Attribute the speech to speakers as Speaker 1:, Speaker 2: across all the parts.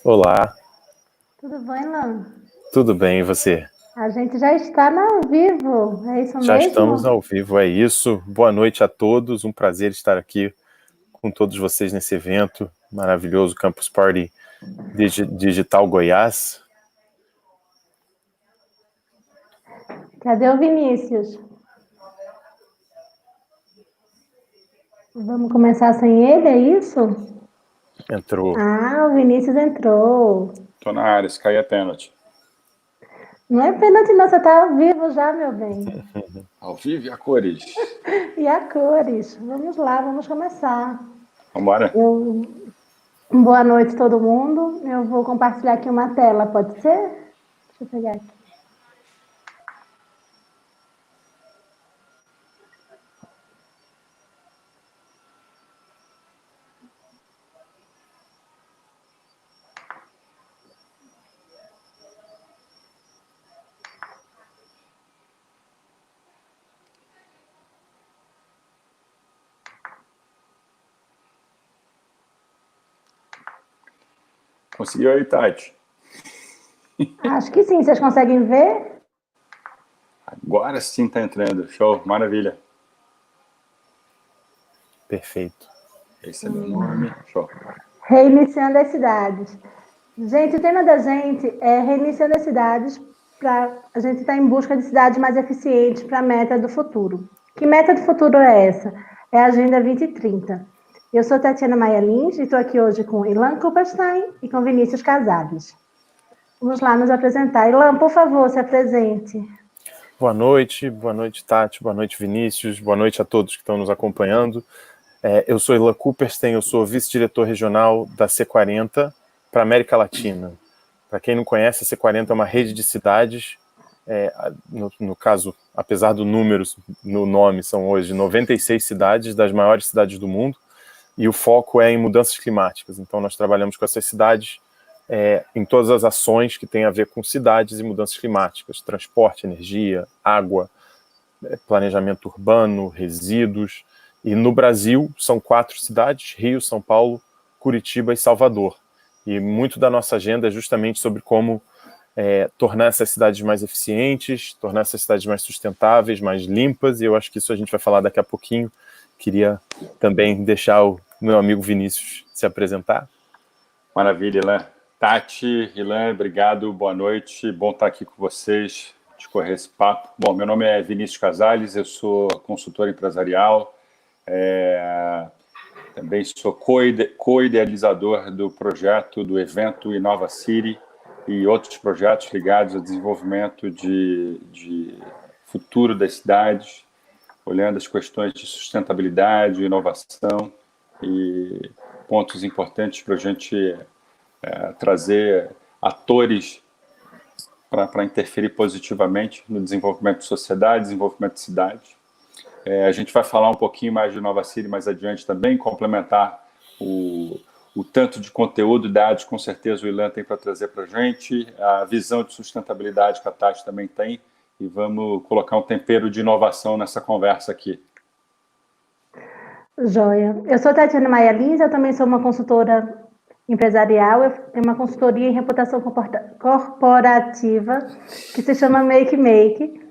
Speaker 1: Olá,
Speaker 2: Tudo bem, Lan?
Speaker 1: tudo bem e você?
Speaker 2: A gente já está no ao vivo, é isso
Speaker 1: Já estamos
Speaker 2: mesmo?
Speaker 1: ao vivo, é isso. Boa noite a todos, um prazer estar aqui com todos vocês nesse evento maravilhoso, Campus Party Digital Goiás.
Speaker 2: Cadê o Vinícius? Vamos começar sem ele, é isso?
Speaker 1: Entrou.
Speaker 2: Ah, o Vinícius entrou.
Speaker 3: Tô na área, Sky é pênalti.
Speaker 2: Não é pênalti não, você está ao vivo já, meu bem.
Speaker 3: Ao vivo e a cores.
Speaker 2: E a cores? Vamos lá, vamos começar.
Speaker 3: Vambora?
Speaker 2: Boa noite, todo mundo. Eu vou compartilhar aqui uma tela, pode ser? Deixa eu pegar aqui.
Speaker 3: Conseguiu aí, Tati?
Speaker 2: Acho que sim, vocês conseguem ver?
Speaker 3: Agora sim tá entrando. Show, maravilha.
Speaker 1: Perfeito.
Speaker 3: Esse é meu nome. Show.
Speaker 2: Reiniciando as cidades. Gente, o tema da gente é reiniciando as cidades para a gente estar em busca de cidades mais eficientes para a meta do futuro. Que meta do futuro é essa? É a Agenda 2030. Eu sou Tatiana Maia Lins e estou aqui hoje com Ilan Kupperstein e com Vinícius Casales. Vamos lá nos apresentar. Ilan, por favor, se apresente.
Speaker 1: Boa noite Tati, boa noite Vinícius, boa noite a todos que estão nos acompanhando. Eu sou Ilan Kupperstein, eu sou vice-diretor regional da C40 para América Latina. Para quem não conhece, a C40 é uma rede de cidades, no caso, apesar do número, no nome, são hoje 96 cidades, das maiores cidades do mundo, e o foco é em mudanças climáticas. Então nós trabalhamos com essas cidades em todas as ações que têm a ver com cidades e mudanças climáticas, transporte, energia, água, planejamento urbano, resíduos. E no Brasil são 4 cidades: Rio, São Paulo, Curitiba e Salvador. E muito da nossa agenda é justamente sobre como tornar essas cidades mais eficientes, tornar essas cidades mais sustentáveis, mais limpas, e eu acho que isso a gente vai falar daqui a pouquinho. Queria também deixar o meu amigo Vinícius se apresentar.
Speaker 3: Maravilha, Ilan. Tati, Ilan, obrigado, boa noite. Bom estar aqui com vocês, discorrer esse papo. Bom, meu nome é Vinícius Casales, eu sou consultor empresarial, também sou co-idealizador do projeto, do evento Inova City e outros projetos ligados ao desenvolvimento de futuro das cidades, olhando as questões de sustentabilidade, inovação e pontos importantes para a gente trazer atores para interferir positivamente no desenvolvimento de sociedade, desenvolvimento de cidade. A gente vai falar um pouquinho mais de Nova City mais adiante também, complementar o tanto de conteúdo e dados, com certeza o Ilan tem para trazer para a gente, a visão de sustentabilidade que a Tati também tem, e vamos colocar um tempero de inovação nessa conversa aqui.
Speaker 2: Joia. Eu sou Tatiana Maia Lins, eu também sou uma consultora empresarial, eu tenho uma consultoria em reputação corporativa que se chama Make Make.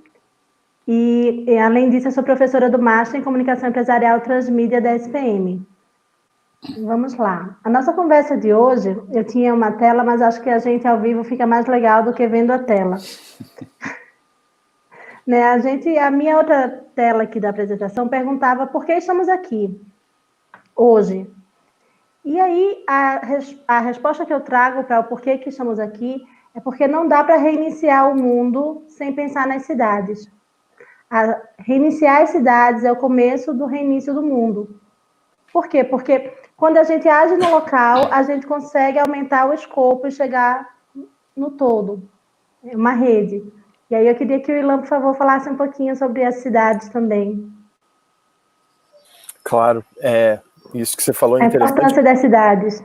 Speaker 2: E além disso, eu sou professora do Master em Comunicação Empresarial Transmídia da SPM. Vamos lá. A nossa conversa de hoje, eu tinha uma tela, mas acho que a gente ao vivo fica mais legal do que vendo a tela. Né? A minha outra tela aqui da apresentação perguntava por que estamos aqui hoje. E aí, a resposta que eu trago para o porquê que estamos aqui é porque não dá para reiniciar o mundo sem pensar nas cidades. Reiniciar as cidades é o começo do reinício do mundo. Por quê? Porque quando a gente age no local, a gente consegue aumentar o escopo e chegar no todo. É uma rede. E aí eu queria que o Ilan, por favor, falasse um pouquinho sobre as cidades também.
Speaker 1: Claro, isso que você falou é
Speaker 2: A
Speaker 1: interessante.
Speaker 2: importância das cidades.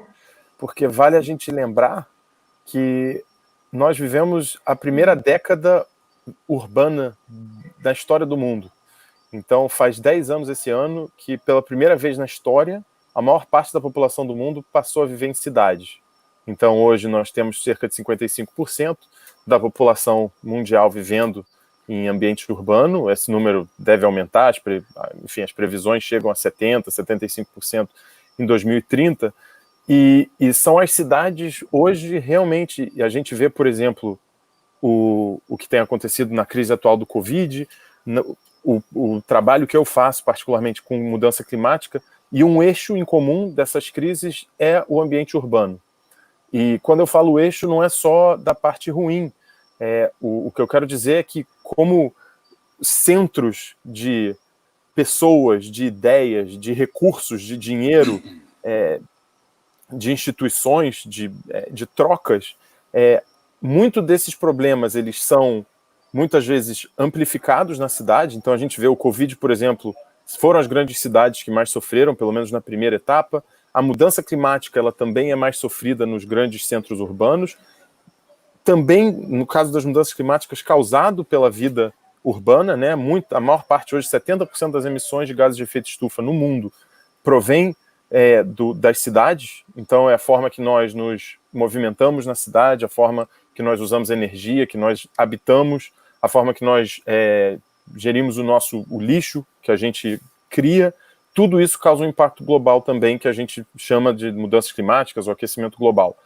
Speaker 1: Porque vale a gente lembrar que nós vivemos a primeira década urbana da história do mundo. Então, faz 10 anos esse ano que, pela primeira vez na história, a maior parte da população do mundo passou a viver em cidades. Então, hoje nós temos cerca de 55% da população mundial vivendo em ambiente urbano. Esse número deve aumentar, enfim, as previsões chegam a 70%, 75% em 2030. E são as cidades hoje realmente, e a gente vê, por exemplo, o que tem acontecido na crise atual do Covid, o trabalho que eu faço, particularmente com mudança climática, e um eixo em comum dessas crises é o ambiente urbano. E quando eu falo eixo, não é só da parte ruim. O que eu quero dizer é que, como centros de pessoas, de ideias, de recursos, de dinheiro, de instituições, de trocas, muito desses problemas eles são muitas vezes amplificados na cidade. Então a gente vê o Covid, por exemplo, foram as grandes cidades que mais sofreram, pelo menos na primeira etapa. A mudança climática ela também é mais sofrida nos grandes centros urbanos. Também, no caso das mudanças climáticas, causado pela vida urbana, né? A maior parte, hoje, 70% das emissões de gases de efeito estufa no mundo provém das cidades. Então, é a forma que nós nos movimentamos na cidade, a forma que nós usamos energia, que nós habitamos, a forma que nós gerimos o lixo que a gente cria. Tudo isso causa um impacto global também, que a gente chama de mudanças climáticas ou aquecimento global.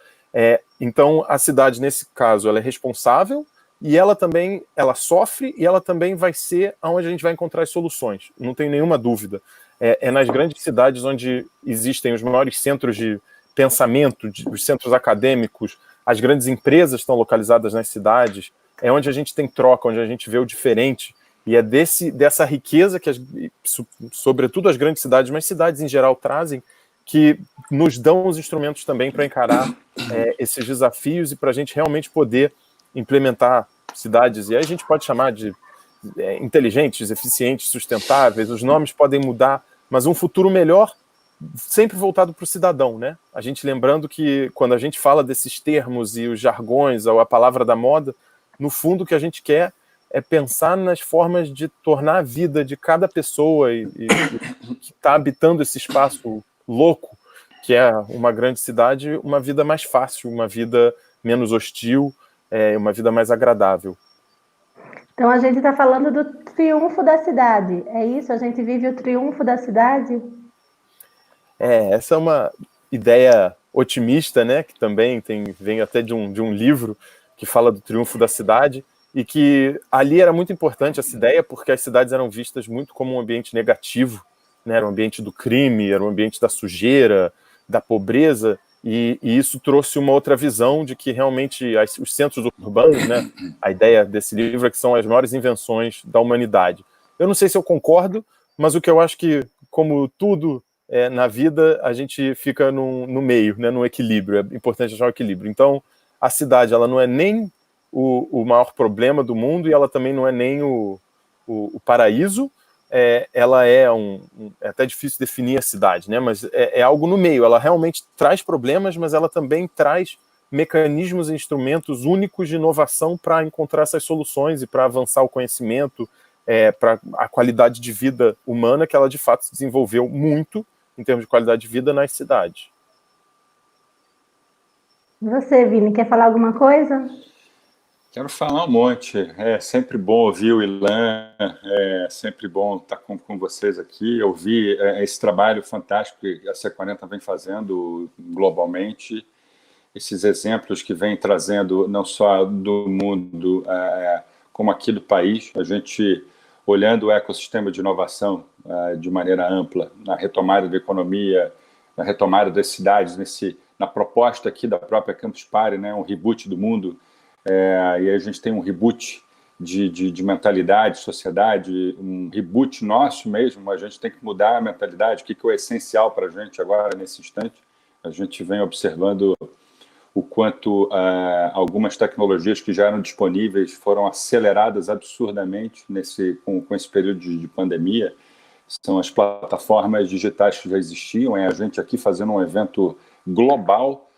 Speaker 1: Então, a cidade, nesse caso, ela é responsável e ela sofre e ela também vai ser onde a gente vai encontrar as soluções, não tem nenhuma dúvida. Nas grandes cidades onde existem os maiores centros de pensamento, os centros acadêmicos, as grandes empresas estão localizadas nas cidades, é onde a gente tem troca, onde a gente vê o diferente, e é dessa riqueza que, sobretudo as grandes cidades, mas cidades em geral trazem, que nos dão os instrumentos também para encarar esses desafios e para a gente realmente poder implementar cidades, e aí a gente pode chamar de inteligentes, eficientes, sustentáveis, os nomes podem mudar, mas um futuro melhor sempre voltado para o cidadão, né? A gente lembrando que quando a gente fala desses termos e os jargões, ou a palavra da moda, no fundo o que a gente quer é pensar nas formas de tornar a vida de cada pessoa e que está habitando esse espaço louco, que é uma grande cidade, uma vida mais fácil, uma vida menos hostil, uma vida mais agradável.
Speaker 2: Então a gente está falando do triunfo da cidade, é isso? A gente vive o triunfo da cidade?
Speaker 1: Essa é uma ideia otimista, né, que também vem até de um livro que fala do triunfo da cidade, e que ali era muito importante essa ideia, porque as cidades eram vistas muito como um ambiente negativo, né, era um ambiente do crime, era um ambiente da sujeira, da pobreza, e isso trouxe uma outra visão de que realmente os centros urbanos, né, a ideia desse livro é que são as maiores invenções da humanidade. Eu não sei se eu concordo, mas o que eu acho que, como tudo na vida, a gente fica no meio, né, no equilíbrio, é importante achar o equilíbrio. Então, a cidade ela não é nem o maior problema do mundo e ela também não é nem o paraíso. Ela é até difícil definir a cidade, né? Mas é algo no meio. Ela realmente traz problemas, mas ela também traz mecanismos e instrumentos únicos de inovação para encontrar essas soluções e para avançar o conhecimento, para a qualidade de vida humana, que ela de fato se desenvolveu muito em termos de qualidade de vida nas cidades.
Speaker 2: Você, Vini, quer falar alguma coisa?
Speaker 3: Quero falar um monte. É sempre bom ouvir o Ilan, é sempre bom estar com vocês aqui, ouvir esse trabalho fantástico que a C40 vem fazendo globalmente, esses exemplos que vem trazendo não só do mundo, como aqui do país, a gente olhando o ecossistema de inovação de maneira ampla, na retomada da economia, na retomada das cidades, na proposta aqui da própria Campus Party, né, um reboot do mundo. E aí a gente tem um reboot de mentalidade, sociedade, um reboot nosso mesmo. A gente tem que mudar a mentalidade, o que é o essencial para a gente agora, nesse instante. A gente vem observando o quanto algumas tecnologias que já eram disponíveis foram aceleradas absurdamente com esse período de pandemia. São as plataformas digitais que já existiam, a gente aqui fazendo um evento global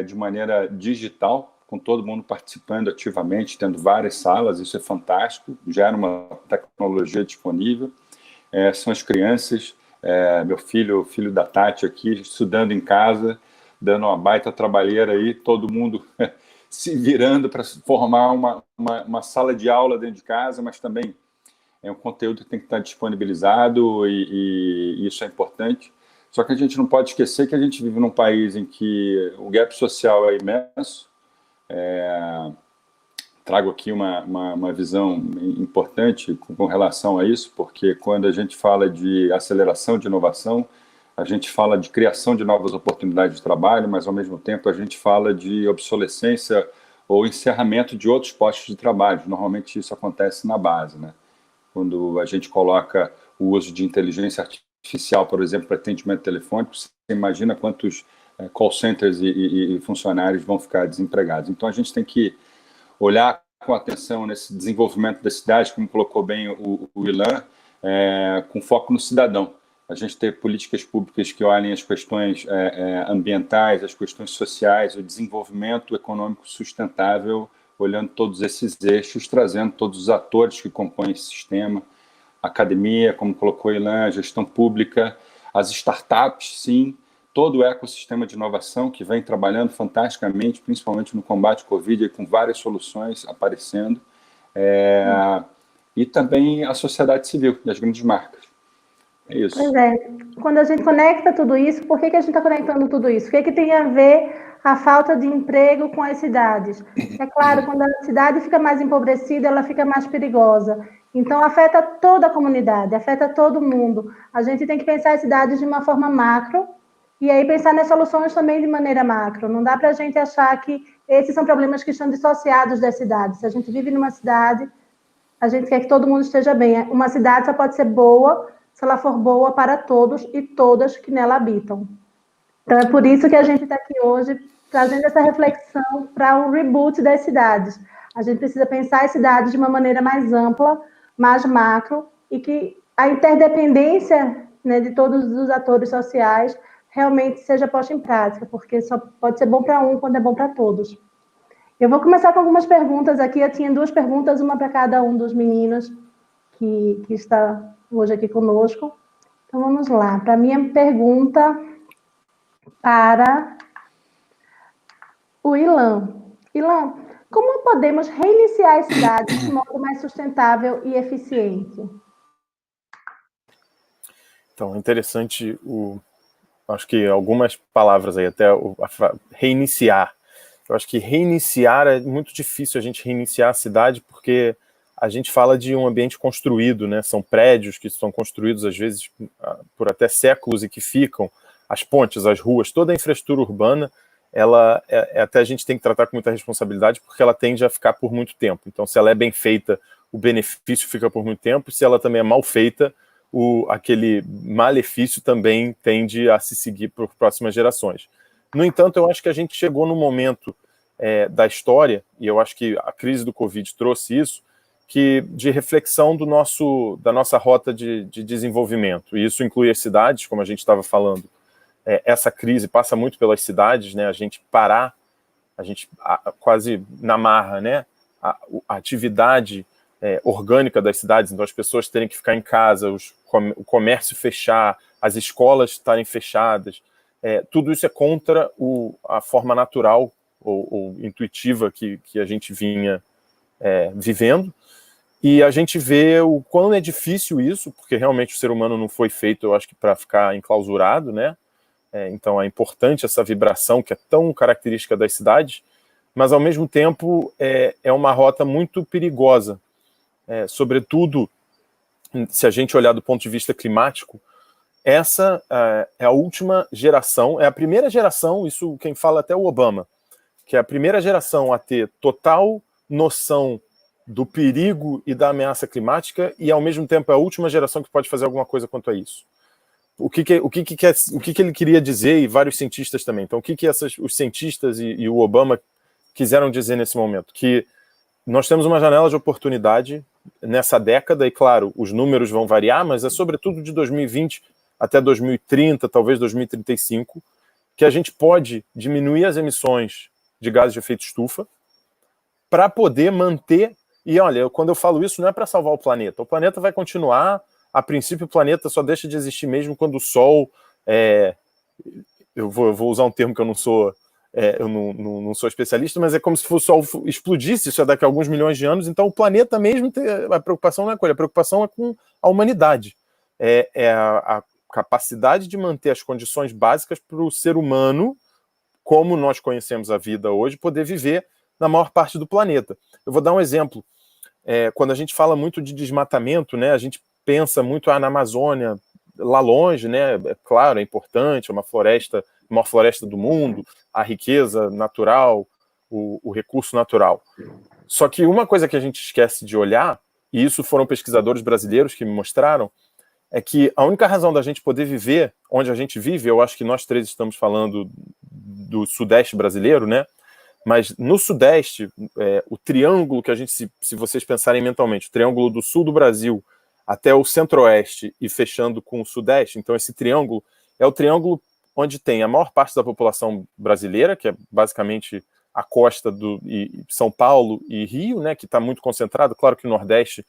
Speaker 3: de maneira digital, com todo mundo participando ativamente, tendo várias salas, isso é fantástico, já era uma tecnologia disponível. São as crianças, meu filho, o filho da Tati aqui, estudando em casa, dando uma baita trabalheira aí, todo mundo se virando para formar uma sala de aula dentro de casa, mas também é um conteúdo que tem que estar disponibilizado e isso é importante. Só que a gente não pode esquecer que a gente vive num país em que o gap social é imenso. Trago aqui uma visão importante com relação a isso, porque quando a gente fala de aceleração de inovação, a gente fala de criação de novas oportunidades de trabalho, mas, ao mesmo tempo, a gente fala de obsolescência ou encerramento de outros postos de trabalho. Normalmente, isso acontece na base, né? Quando a gente coloca o uso de inteligência artificial, por exemplo, para atendimento telefônico, você imagina quantos call centers e funcionários vão ficar desempregados. Então, a gente tem que olhar com atenção nesse desenvolvimento da cidade, como colocou bem o Ilan, com foco no cidadão. A gente ter políticas públicas que olhem as questões ambientais, as questões sociais, o desenvolvimento econômico sustentável, olhando todos esses eixos, trazendo todos os atores que compõem esse sistema, a academia, como colocou o Ilan, a gestão pública, as startups, sim, todo o ecossistema de inovação que vem trabalhando fantasticamente, principalmente no combate ao Covid, com várias soluções aparecendo, e também a sociedade civil e as grandes marcas. É isso.
Speaker 2: Pois é. Quando a gente conecta tudo isso, por que a gente está conectando tudo isso? O que tem a ver a falta de emprego com as cidades? É claro, quando a cidade fica mais empobrecida, ela fica mais perigosa. Então, afeta toda a comunidade, afeta todo mundo. A gente tem que pensar as cidades de uma forma macro, e aí pensar nas soluções também de maneira macro. Não dá para a gente achar que esses são problemas que estão dissociados das cidades. Se a gente vive numa cidade, a gente quer que todo mundo esteja bem. Uma cidade só pode ser boa se ela for boa para todos e todas que nela habitam. Então, é por isso que a gente está aqui hoje, trazendo essa reflexão para um reboot das cidades. A gente precisa pensar as cidades de uma maneira mais ampla, mais macro, e que a interdependência, né, de todos os atores sociais realmente seja posta em prática, porque só pode ser bom para um quando é bom para todos. Eu vou começar com algumas perguntas aqui. Eu tinha 2 perguntas, uma para cada um dos meninos que está hoje aqui conosco. Então, vamos lá. Para a minha pergunta para o Ilan. Ilan, como podemos reiniciar as cidades de modo mais sustentável e eficiente?
Speaker 1: Então, interessante acho que algumas palavras aí, até reiniciar. Eu acho que reiniciar é muito difícil a gente reiniciar a cidade, porque a gente fala de um ambiente construído, né? São prédios que são construídos, às vezes, por até séculos e que ficam, as pontes, as ruas, toda a infraestrutura urbana, ela até a gente tem que tratar com muita responsabilidade, porque ela tende a ficar por muito tempo. Então, se ela é bem feita, o benefício fica por muito tempo, e se ela também é mal feita, aquele malefício também tende a se seguir por próximas gerações. No entanto, eu acho que a gente chegou no momento da história, e eu acho que a crise do Covid trouxe isso, de reflexão da nossa rota de desenvolvimento. E isso inclui as cidades, como a gente estava falando. Essa crise passa muito pelas cidades, né? A gente quase na marra, né? A atividade orgânica das cidades, então as pessoas terem que ficar em casa, o comércio fechar, as escolas estarem fechadas, tudo isso é contra a forma natural ou intuitiva que a gente vinha vivendo, e a gente vê o quão é difícil isso, porque realmente o ser humano não foi feito, eu acho que para ficar enclausurado, né? Então é importante essa vibração que é tão característica das cidades, mas ao mesmo tempo é uma rota muito perigosa, sobretudo se a gente olhar do ponto de vista climático. Essa é a última geração, é a primeira geração, isso quem fala até o Obama, que é a primeira geração a ter total noção do perigo e da ameaça climática, e ao mesmo tempo é a última geração que pode fazer alguma coisa quanto a isso. O que ele queria dizer, e vários cientistas também. Então, o que os cientistas e o Obama quiseram dizer nesse momento? Que nós temos uma janela de oportunidade nessa década, e claro, os números vão variar, mas é sobretudo de 2020 até 2030, talvez 2035, que a gente pode diminuir as emissões de gases de efeito estufa para poder manter. E olha, quando eu falo isso, não é para salvar o planeta vai continuar. A princípio, o planeta só deixa de existir mesmo quando o Sol eu vou usar um termo que eu não sou, eu não sou especialista, mas é como se o Sol explodisse isso daqui a alguns milhões de anos, então o planeta mesmo, a preocupação não é com ele, a preocupação é com a humanidade. É a capacidade de manter as condições básicas para o ser humano, como nós conhecemos a vida hoje, poder viver na maior parte do planeta. Eu vou dar um exemplo. Quando a gente fala muito de desmatamento, né, a gente pensa muito na Amazônia, lá longe, né, é claro, é importante, é uma floresta, a maior floresta do mundo, a riqueza natural, o recurso natural. Só que uma coisa que a gente esquece de olhar, e isso foram pesquisadores brasileiros que me mostraram, é que a única razão da gente poder viver onde a gente vive, eu acho que nós três estamos falando do Sudeste brasileiro, né? Mas no Sudeste, o triângulo que a gente, se vocês pensarem mentalmente, o triângulo do sul do Brasil até o Centro-Oeste e fechando com o Sudeste, então esse triângulo é o triângulo onde tem a maior parte da população brasileira, que é basicamente a costa e São Paulo e Rio, né, que está muito concentrado. Claro que o Nordeste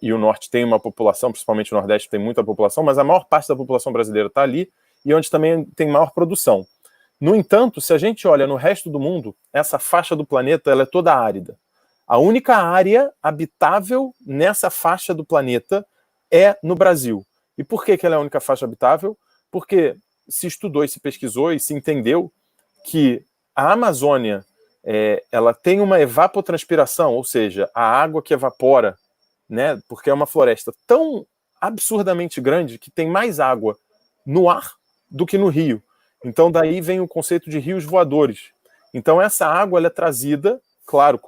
Speaker 1: e o Norte tem uma população, principalmente o Nordeste tem muita população, mas a maior parte da população brasileira está ali e onde também tem maior produção. No entanto, se a gente olha no resto do mundo, essa faixa do planeta ela é toda árida. A única área habitável nessa faixa do planeta é no Brasil. E por que ela é a única faixa habitável? Porque se estudou e se pesquisou e se entendeu que a Amazônia ela tem uma evapotranspiração, ou seja, a água que evapora, né, porque é uma floresta tão absurdamente grande que tem mais água no ar do que no rio. Então daí vem o conceito de rios voadores. Então essa água ela é trazida, claro,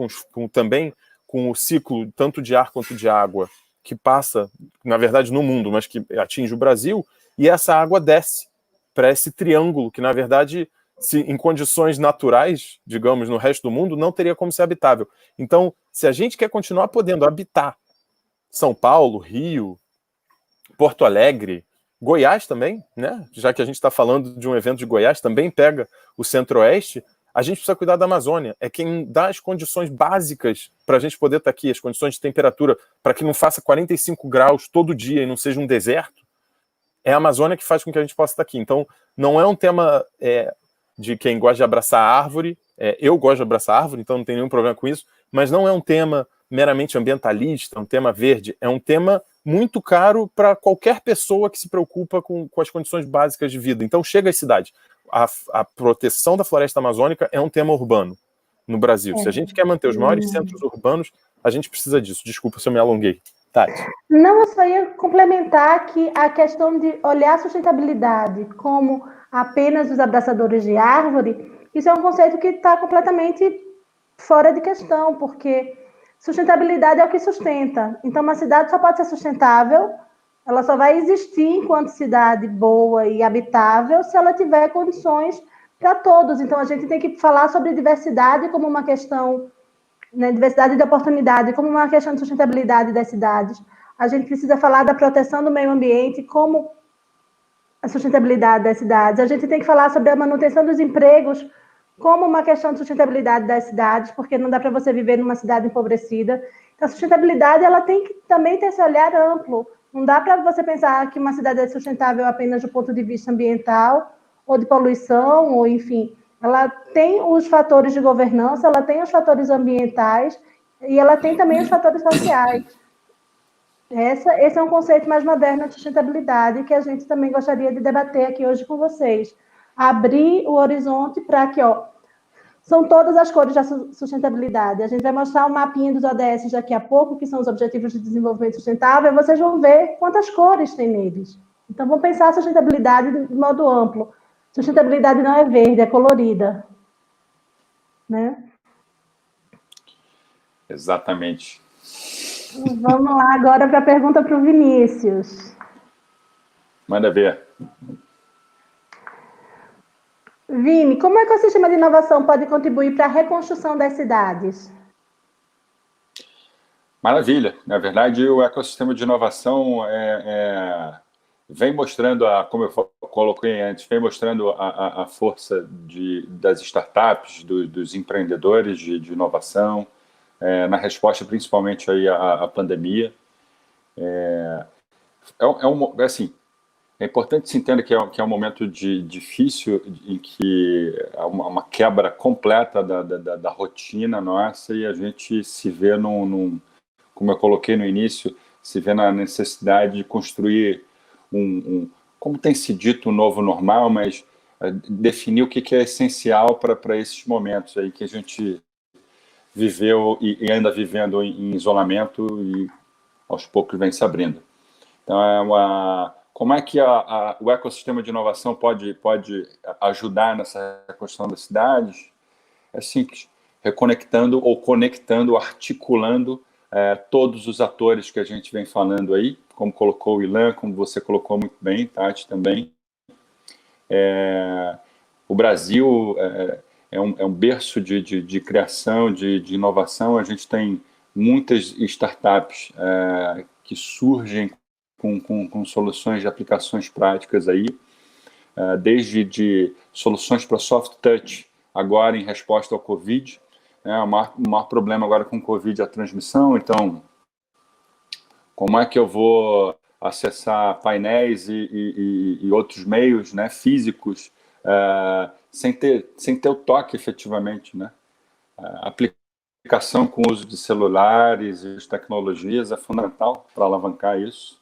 Speaker 1: também com o ciclo tanto de ar quanto de água que passa, na verdade, no mundo, mas que atinge o Brasil, e essa água desce para esse triângulo que, na verdade, em condições naturais, digamos, no resto do mundo, não teria como ser habitável. Então, se a gente quer continuar podendo habitar São Paulo, Rio, Porto Alegre, Goiás também, né? Já que a gente está falando de um evento de Goiás, também pega o Centro-Oeste, a gente precisa cuidar da Amazônia. É quem dá as condições básicas para a gente poder estar aqui, as condições de temperatura, para que não faça 45 graus todo dia e não seja um deserto. É a Amazônia que faz com que a gente possa estar aqui. Então, não é um tema de quem gosta de abraçar árvore. Eu gosto de abraçar árvore, então não tem nenhum problema com isso. Mas não é um tema meramente ambientalista, um tema verde. É um tema muito caro para qualquer pessoa que se preocupa com as condições básicas de vida. Então, chega às cidades. A proteção da floresta amazônica é um tema urbano no Brasil. Se a gente quer manter os maiores centros urbanos, a gente precisa disso. Desculpa se eu me alonguei. Tati.
Speaker 2: Não, eu só ia complementar que a questão de olhar a sustentabilidade como apenas os abraçadores de árvore, isso é um conceito que está completamente fora de questão, porque sustentabilidade é o que sustenta. Então, uma cidade só pode ser sustentável, ela só vai existir enquanto cidade boa e habitável se ela tiver condições para todos. Então, a gente tem que falar sobre diversidade como uma questão, né, diversidade de oportunidade como uma questão de sustentabilidade das cidades. A gente precisa falar da proteção do meio ambiente como a sustentabilidade das cidades. A gente tem que falar sobre a manutenção dos empregos como uma questão de sustentabilidade das cidades, porque não dá para você viver numa cidade empobrecida. Então, a sustentabilidade ela tem que também ter esse olhar amplo. Não dá para você pensar que uma cidade é sustentável apenas do ponto de vista ambiental, ou de poluição, ou enfim. Ela tem os fatores de governança, ela tem os fatores ambientais, e ela tem também os fatores sociais. Esse é um conceito mais moderno de sustentabilidade, que a gente também gostaria de debater aqui hoje com vocês. Abrir o horizonte para que, são todas as cores da sustentabilidade. A gente vai mostrar um mapinha dos ODS daqui a pouco, que são os Objetivos de Desenvolvimento Sustentável, e vocês vão ver quantas cores tem neles. Então, vamos pensar a sustentabilidade de modo amplo. Sustentabilidade não é verde, é colorida. Né?
Speaker 3: Exatamente.
Speaker 2: Vamos lá agora para a pergunta para o Vinícius.
Speaker 3: Manda ver.
Speaker 2: Vini, como o ecossistema de inovação pode contribuir para a reconstrução das cidades?
Speaker 3: Maravilha. Na verdade, o ecossistema de inovação vem mostrando, como eu coloquei antes, vem mostrando a força das startups, dos empreendedores de inovação, na resposta principalmente aí à pandemia. Assim, É importante se entender que é um momento difícil, em que há uma quebra completa da rotina nossa, e a gente se vê como eu coloquei no início, se vê na necessidade de construir como tem se dito, um novo normal, mas definir o que é essencial para esses momentos aí que a gente viveu e ainda vivendo em isolamento, e aos poucos vem se abrindo. Então, como é que o ecossistema de inovação pode ajudar nessa reconstrução das cidades? É simples, reconectando ou conectando, articulando todos os atores que a gente vem falando aí, como colocou o Ilan, como você colocou muito bem, Tati, também. O Brasil é um berço de criação, de inovação. A gente tem muitas startups que surgem com soluções de aplicações práticas aí, desde de soluções para soft touch, agora em resposta ao Covid. O maior problema agora com o Covid é a transmissão. Então, como é que eu vou acessar painéis e outros meios, né, físicos, sem ter o toque efetivamente, né? A aplicação com o uso de celulares e de tecnologias é fundamental para alavancar isso.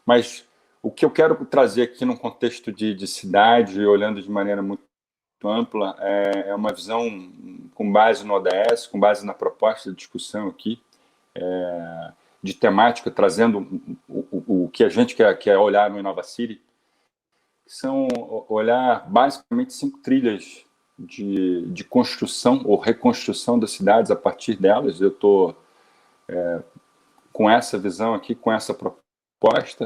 Speaker 3: Mas o que eu quero trazer aqui num contexto de cidade, olhando de maneira muito ampla, é uma visão com base no ODS, com base na proposta de discussão aqui, de temática, trazendo o que a gente quer olhar no Innova City, que são olhar basicamente 5 trilhas de construção ou reconstrução das cidades a partir delas. Eu estou com essa visão aqui, com essa proposta,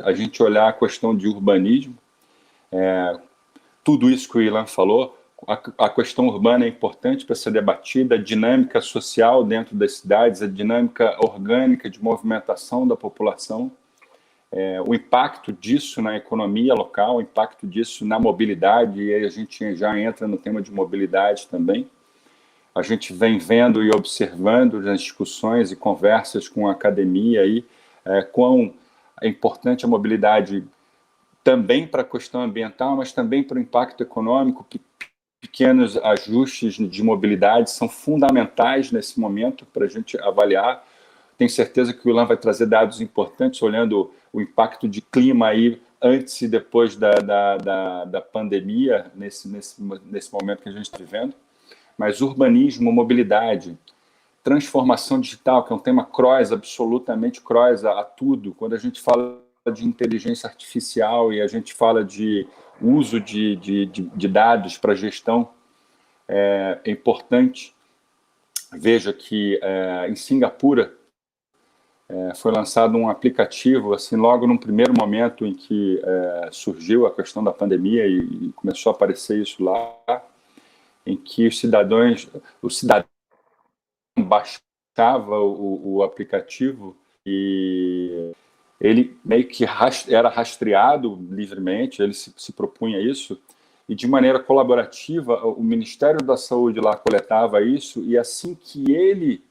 Speaker 3: a gente olhar a questão de urbanismo, tudo isso que o Ilan falou. A questão urbana é importante para ser debatida, a dinâmica social dentro das cidades, a dinâmica orgânica de movimentação da população, o impacto disso na economia local, o impacto disso na mobilidade, e aí a gente já entra no tema de mobilidade também. A gente vem vendo e observando nas discussões e conversas com a academia aí, quão é importante a mobilidade também para a questão ambiental, mas também para o impacto econômico. Pequenos ajustes de mobilidade são fundamentais nesse momento para a gente avaliar. Tenho certeza que o Ilan vai trazer dados importantes, olhando o impacto de clima aí antes e depois da pandemia, nesse momento que a gente está vivendo. Mas urbanismo, mobilidade, transformação digital, que é um tema cross, absolutamente cross a tudo. Quando a gente fala de inteligência artificial e a gente fala de uso de dados para gestão, é importante. Veja que em Singapura foi lançado um aplicativo, assim, logo num primeiro momento em que surgiu a questão da pandemia e começou a aparecer isso lá, em que o cidadão baixava o aplicativo e ele meio que era rastreado livremente, ele se propunha isso, e de maneira colaborativa o Ministério da Saúde lá coletava isso, e assim que ele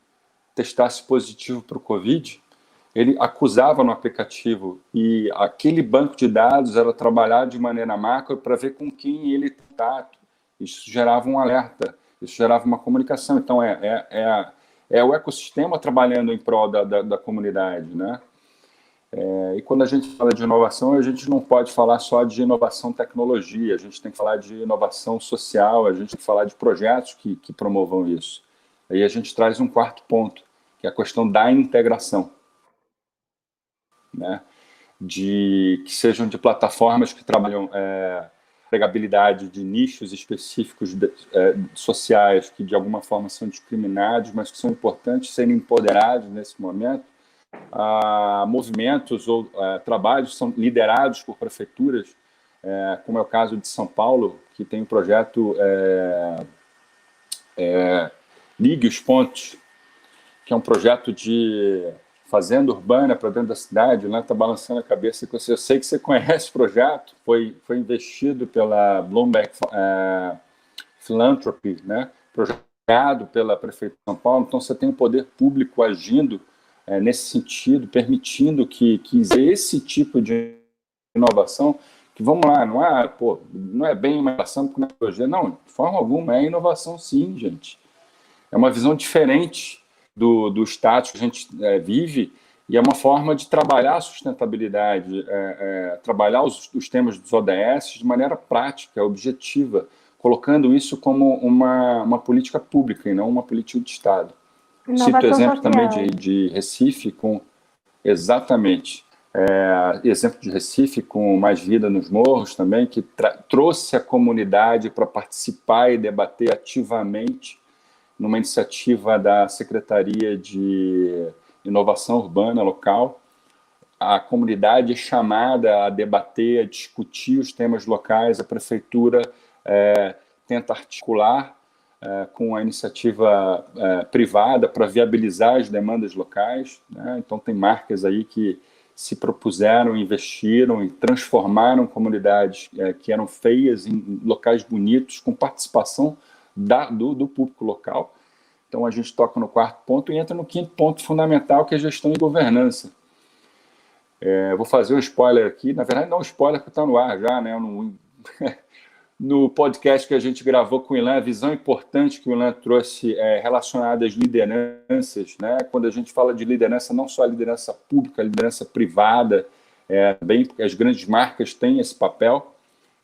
Speaker 3: testasse positivo para o Covid, ele acusava no aplicativo, e aquele banco de dados era trabalhado de maneira macro para ver com quem ele está. Isso gerava um alerta, isso gerava uma comunicação. Então, é o ecossistema trabalhando em prol da comunidade, né? E quando a gente fala de inovação, a gente não pode falar só de inovação tecnologia, a gente tem que falar de inovação social, a gente tem que falar de projetos que promovam isso. Aí a gente traz um quarto ponto, que é a questão da integração, né? Que sejam de plataformas que trabalham empregabilidade de nichos específicos sociais que de alguma forma são discriminados, mas que são importantes serem empoderados nesse momento. Movimentos ou trabalhos são liderados por prefeituras, como é o caso de São Paulo, que tem um projeto Ligue os Pontos, que é um projeto de fazenda urbana para dentro da cidade. Né? Está balançando a cabeça com você. Eu sei que você conhece o projeto, foi investido pela Bloomberg Philanthropy, né? Projetado pela Prefeitura de São Paulo. Então, você tem o poder público agindo nesse sentido, permitindo que esse tipo de inovação, que vamos lá, não é bem uma inovação com tecnologia, não, de forma alguma, é inovação sim, gente. É uma visão diferente do status que a gente vive, e é uma forma de trabalhar a sustentabilidade, trabalhar os temas dos ODS de maneira prática, objetiva, colocando isso como uma política pública e não uma política de Estado.
Speaker 2: Inovação
Speaker 3: Cito o exemplo
Speaker 2: social.
Speaker 3: também de Recife, exatamente, exemplo de Recife com Mais Vida nos Morros também, que trouxe a comunidade para participar e debater ativamente numa iniciativa da Secretaria de Inovação Urbana local. A comunidade é chamada a debater, a discutir os temas locais, a prefeitura tenta articular com a iniciativa privada para viabilizar as demandas locais, né? Então, tem marcas aí que se propuseram, investiram e transformaram comunidades que eram feias em locais bonitos, com participação do público local. Então, a gente toca no quarto ponto e entra no quinto ponto fundamental, que é gestão e governança. Vou fazer um spoiler aqui, na verdade não um spoiler, porque está no ar já, né? No podcast que a gente gravou com o Ilan, a visão importante que o Ilan trouxe relacionada às lideranças, né? Quando a gente fala de liderança, não só a liderança pública, a liderança privada, bem, porque as grandes marcas têm esse papel,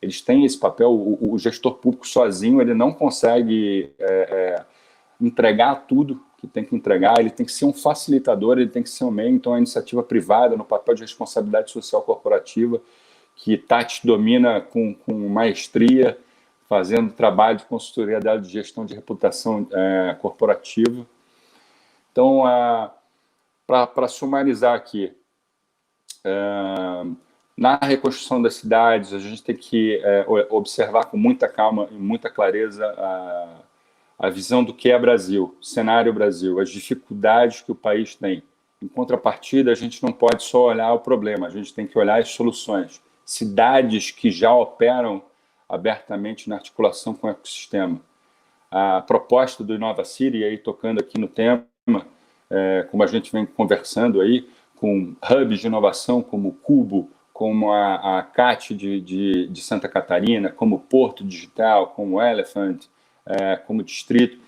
Speaker 3: eles têm esse papel, o gestor público sozinho, ele não consegue entregar tudo que tem que entregar, ele tem que ser um facilitador, ele tem que ser um meio, então a iniciativa privada, no papel de responsabilidade social corporativa, que Tati domina com maestria, fazendo trabalho de consultoria de gestão de reputação corporativa. Então, para sumarizar aqui, na reconstrução das cidades, a gente tem que observar com muita calma e muita clareza a visão do que é Brasil, cenário Brasil, as dificuldades que o país tem. Em contrapartida, a gente não pode só olhar o problema, a gente tem que olhar as soluções. Cidades que já operam abertamente na articulação com o ecossistema. A proposta do Inova City, aí tocando aqui no tema, como a gente vem conversando aí, com hubs de inovação como o Cubo, como a CAT de Santa Catarina, como o Porto Digital, como o Elephant, como Distrito,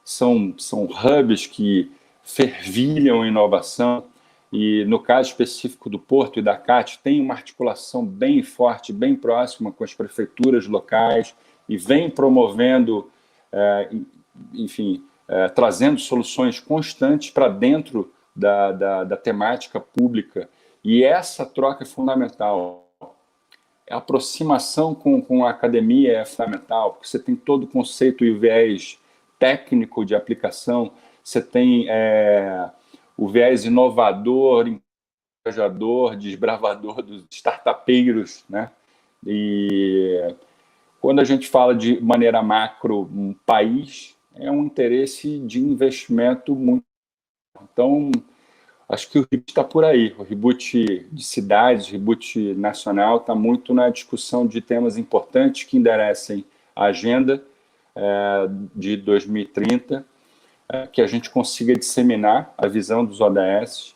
Speaker 3: são hubs que fervilham inovação. E no caso específico do Porto e da CAT, tem uma articulação bem forte, bem próxima com as prefeituras locais e vem promovendo, trazendo soluções constantes para dentro da temática pública. E essa troca é fundamental. A aproximação com a academia é fundamental, porque você tem todo o conceito e o viés técnico de aplicação, você tem o viés inovador, encorajador, desbravador dos startupeiros, né? E quando a gente fala de maneira macro, um país, é um interesse de investimento muito. Então, acho que o reboot está por aí. O reboot de cidades, o reboot nacional, está muito na discussão de temas importantes que enderecem a agenda de 2030, que a gente consiga disseminar a visão dos ODS,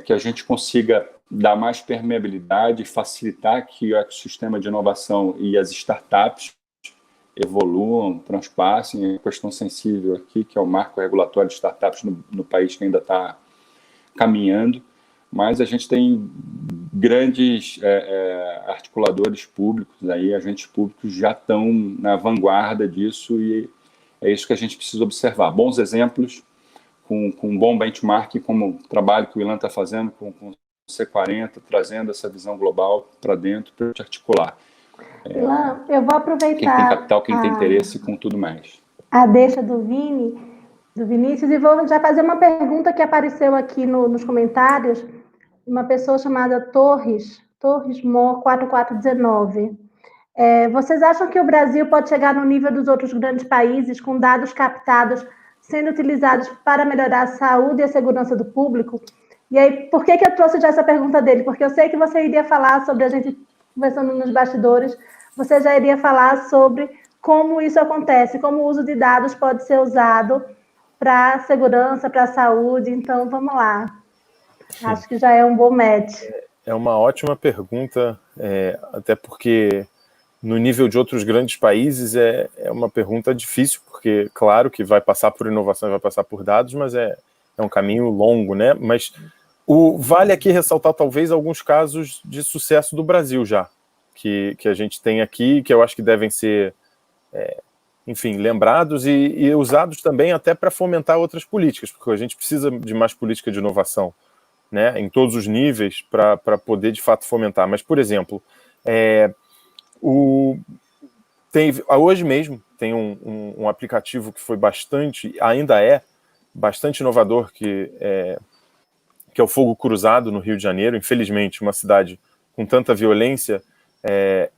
Speaker 3: que a gente consiga dar mais permeabilidade e facilitar que o ecossistema de inovação e as startups evoluam, transpassem. A questão sensível aqui, que é o marco regulatório de startups no país, que ainda está caminhando, mas a gente tem grandes articuladores públicos, aí, agentes públicos já estão na vanguarda disso, e é isso que a gente precisa observar. Bons exemplos, com um bom benchmark, como o trabalho que o Ilan está fazendo com o C40, trazendo essa visão global para dentro, para te articular.
Speaker 2: Ilan, eu vou aproveitar...
Speaker 3: Quem tem capital, quem tem interesse, com tudo mais.
Speaker 2: A deixa do Vinícius, e vou já fazer uma pergunta que apareceu aqui nos comentários, uma pessoa chamada Torres Mo 4419. Vocês acham que o Brasil pode chegar no nível dos outros grandes países com dados captados sendo utilizados para melhorar a saúde e a segurança do público? E aí, por que eu trouxe já essa pergunta dele? Porque eu sei que você iria falar sobre, a gente conversando nos bastidores, você já iria falar sobre como isso acontece, como o uso de dados pode ser usado para a segurança, para a saúde. Então, vamos lá. Sim. Acho que já é um bom match.
Speaker 1: É uma ótima pergunta, até porque no nível de outros grandes países é uma pergunta difícil, porque claro que vai passar por inovação, vai passar por dados, mas é um caminho longo, né? Mas vale aqui ressaltar talvez alguns casos de sucesso do Brasil já, que a gente tem aqui, que eu acho que devem ser, enfim, lembrados e usados também até para fomentar outras políticas, porque a gente precisa de mais política de inovação, né, em todos os níveis para poder de fato fomentar. Mas, por exemplo, hoje mesmo tem um aplicativo que foi ainda é bastante inovador, que é o Fogo Cruzado, no Rio de Janeiro. Infelizmente, uma cidade com tanta violência,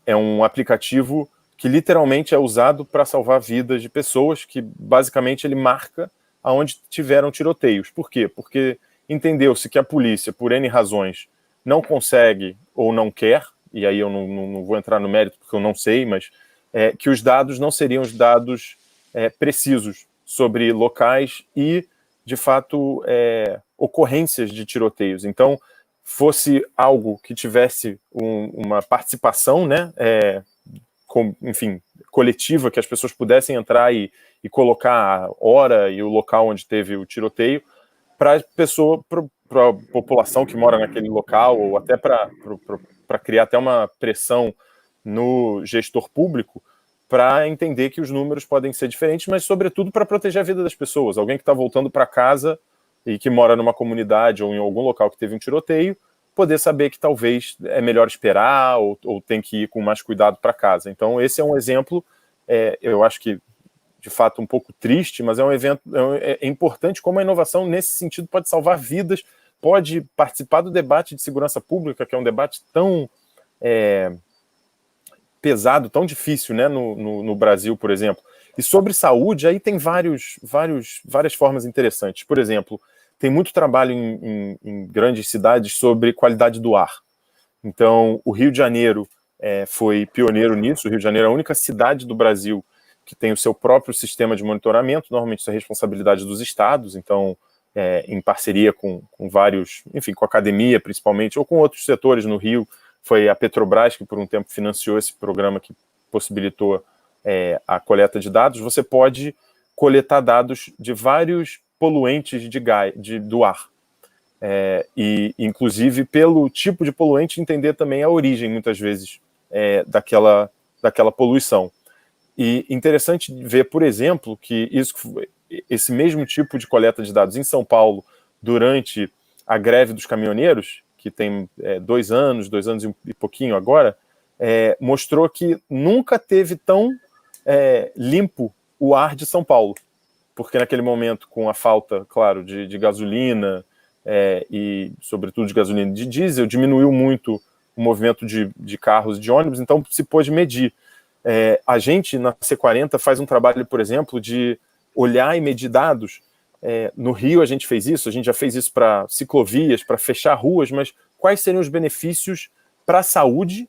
Speaker 1: é um aplicativo que literalmente é usado para salvar vidas de pessoas, que basicamente ele marca aonde tiveram tiroteios. Por quê? Porque entendeu-se que a polícia, por N razões, não consegue ou não quer, e aí eu não vou entrar no mérito porque eu não sei, mas que os dados não seriam os dados precisos sobre locais e, de fato, ocorrências de tiroteios. Então, fosse algo que tivesse uma participação, né, enfim, coletiva, que as pessoas pudessem entrar e colocar a hora e o local onde teve o tiroteio, para a população que mora naquele local, ou até para criar até uma pressão no gestor público, para entender que os números podem ser diferentes, mas sobretudo para proteger a vida das pessoas. Alguém que está voltando para casa e que mora numa comunidade ou em algum local que teve um tiroteio, poder saber que talvez é melhor esperar ou tem que ir com mais cuidado para casa. Então, esse é um exemplo, eu acho que, de fato, um pouco triste, mas é um evento, é importante como a inovação, nesse sentido, pode salvar vidas, pode participar do debate de segurança pública, que é um debate tão pesado, tão difícil, né, no Brasil, por exemplo. E sobre saúde, aí tem várias formas interessantes. Por exemplo, tem muito trabalho em grandes cidades sobre qualidade do ar. Então, o Rio de Janeiro foi pioneiro nisso. O Rio de Janeiro é a única cidade do Brasil que tem o seu próprio sistema de monitoramento. Normalmente isso é responsabilidade dos estados, então, em parceria com vários, enfim, com a academia principalmente, ou com outros setores no Rio. Foi a Petrobras que por um tempo financiou esse programa que possibilitou a coleta de dados. Você pode coletar dados de vários poluentes do ar. E, inclusive, pelo tipo de poluente, entender também a origem, muitas vezes, daquela poluição. E interessante ver, por exemplo, que esse mesmo tipo de coleta de dados em São Paulo, durante a greve dos caminhoneiros, que tem 2 anos e pouquinho agora, mostrou que nunca teve tão limpo o ar de São Paulo. Porque naquele momento, com a falta, claro, de gasolina e, sobretudo, de gasolina de diesel, diminuiu muito o movimento de carros e de ônibus, então se pôde medir. A gente, na C40, faz um trabalho, por exemplo, de olhar e medir dados. No Rio a gente fez isso, a gente já fez isso para ciclovias, para fechar ruas, mas quais seriam os benefícios para a saúde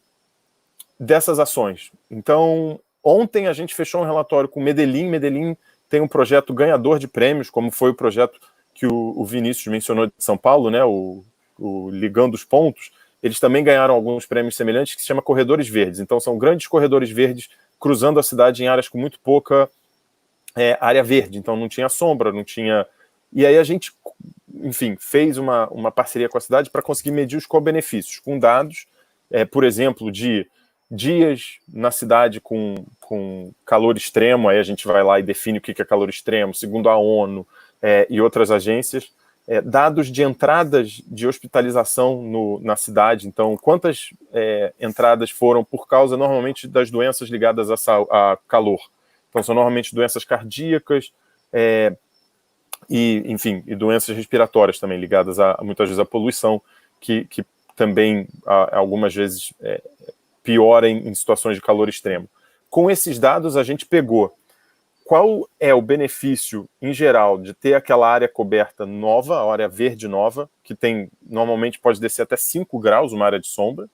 Speaker 1: dessas ações? Então, ontem a gente fechou um relatório com Medellín. Medellín tem um projeto ganhador de prêmios, como foi o projeto que o Vinícius mencionou de São Paulo, né, o Ligando os Pontos. Eles também ganharam alguns prêmios semelhantes, que se chama Corredores Verdes. Então, são grandes corredores verdes cruzando a cidade em áreas com muito pouca área verde. Então, não tinha sombra, não tinha... E aí a gente, enfim, fez uma parceria com a cidade para conseguir medir os co-benefícios, com dados, por exemplo, de dias na cidade com calor extremo. Aí a gente vai lá e define o que é calor extremo, segundo a ONU e outras agências. Dados de entradas de hospitalização na cidade. Então, quantas entradas foram por causa, normalmente, das doenças ligadas a calor. Então, são normalmente doenças cardíacas e doenças respiratórias também, ligadas muitas vezes à poluição, que também, algumas vezes, piora em situações de calor extremo. Com esses dados, a gente pegou qual é o benefício, em geral, de ter aquela área coberta nova, a área verde nova, que normalmente pode descer até 5 graus, uma área de sombra,